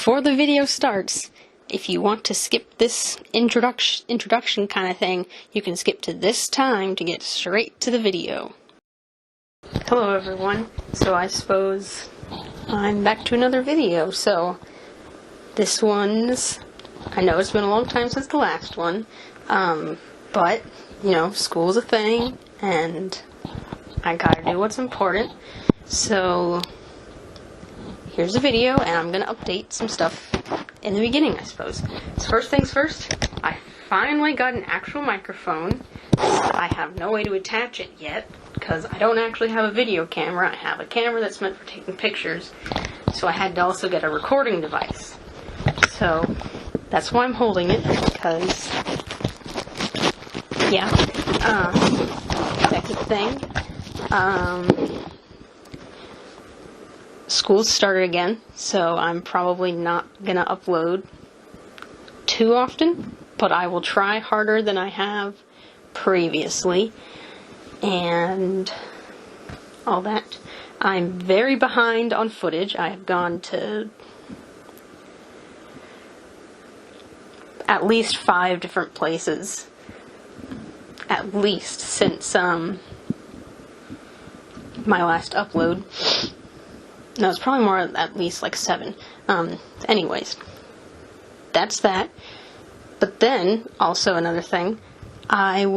before the video starts, if you want to skip this introduction kind of thing, you can skip to this time to get straight to the video. Hello everyone, so I suppose I'm back to another video. So this one's, I know it's been a long time since the last one, but you know, school's a thing and I gotta do what's important. So here's the video, and I'm gonna update some stuff in the beginning, I suppose. So first things first, I finally got an actual microphone. I have no way to attach it yet, because I don't actually have a video camera. I have a camera that's meant for taking pictures, so I had to also get a recording device. So that's why I'm holding it, because, yeah, second thing, school's started again, so I'm probably not gonna upload too often, but I will try harder than I have previously, and all that. I'm very behind on footage. I have gone to at least 5 different places, at least, since my last upload. No, it's probably more, at least like 7. Anyways, that's that. But then, also another thing, I'm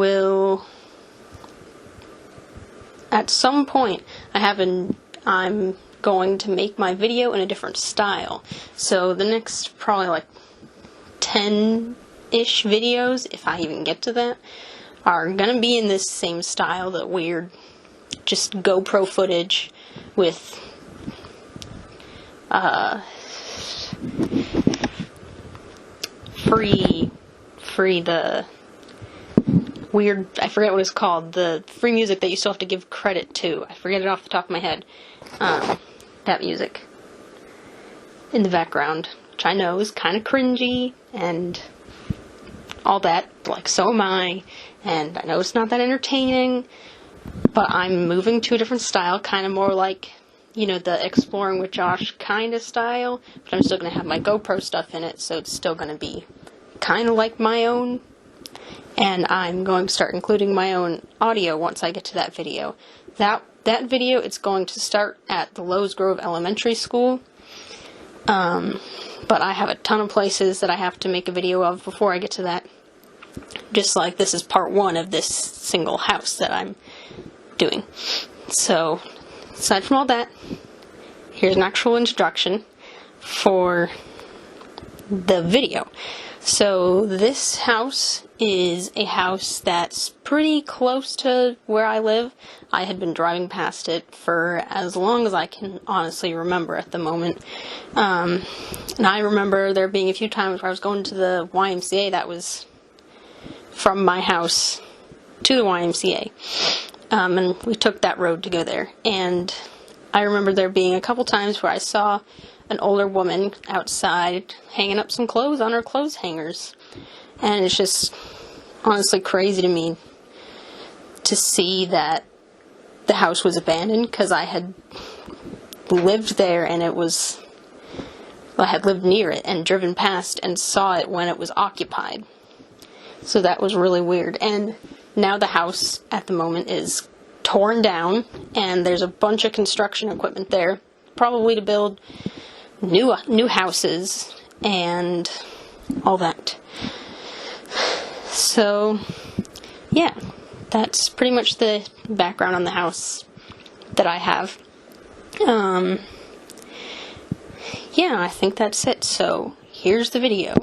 going to make my video in a different style. So the next probably like 10-ish videos, if I even get to that, are gonna be in this same style, the weird, just GoPro footage with free the weird, I forget what it's called, the free music that you still have to give credit to. I forget it off the top of my head. That music in the background, which I know is kind of cringy and all that, like so am I, and I know it's not that entertaining, but I'm moving to a different style, kind of more like, you know, the Exploring with Josh kind of style, but I'm still going to have my GoPro stuff in it, so it's still going to be kind of like my own, and I'm going to start including my own audio once I get to that video. That video, it's going to start at the Lowe's Grove Elementary School, but I have a ton of places that I have to make a video of before I get to that, just like this is part 1 of this single house that I'm doing. So aside from all that, here's an actual introduction for the video. So this house is a house that's pretty close to where I live. I had been driving past it for as long as I can honestly remember at the moment. And I remember there being a few times where I was going to the YMCA that was from my house to the YMCA. And we took that road to go there. And I remember there being a couple times where I saw an older woman outside hanging up some clothes on her clothes hangers. And it's just honestly crazy to me to see that the house was abandoned, because I had lived there and I had lived near it and driven past and saw it when it was occupied. So that was really weird. And now the house at the moment is torn down, and there's a bunch of construction equipment there, probably to build new houses and all that. So yeah, that's pretty much the background on the house that I have. Yeah, I think that's it. So here's the video.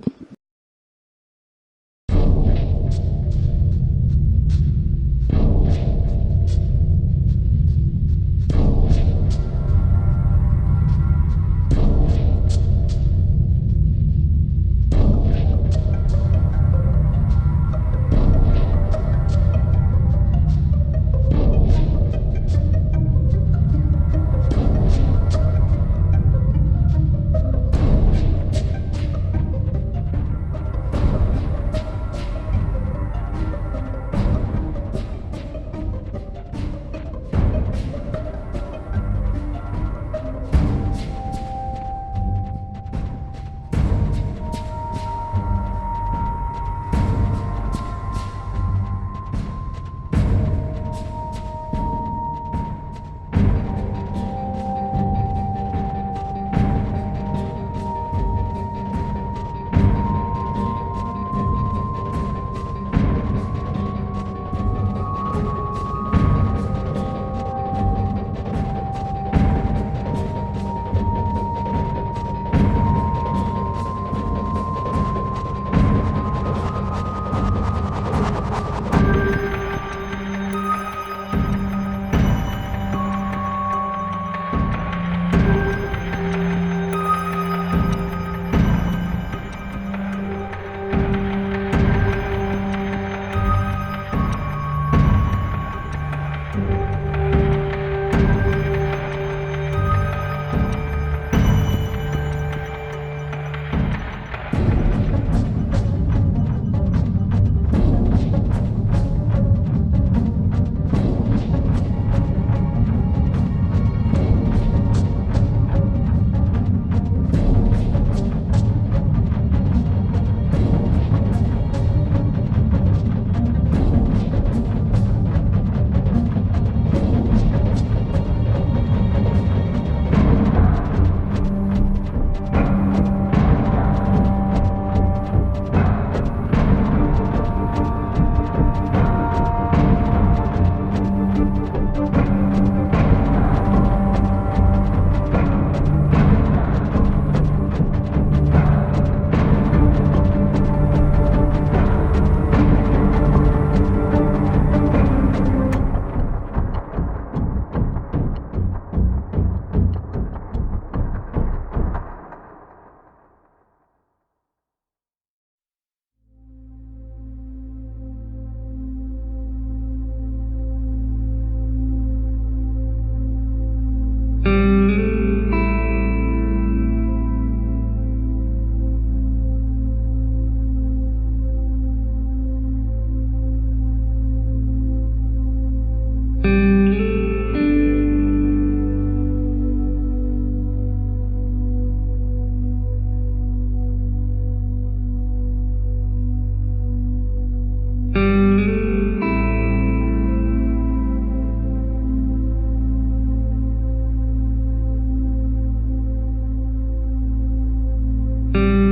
you.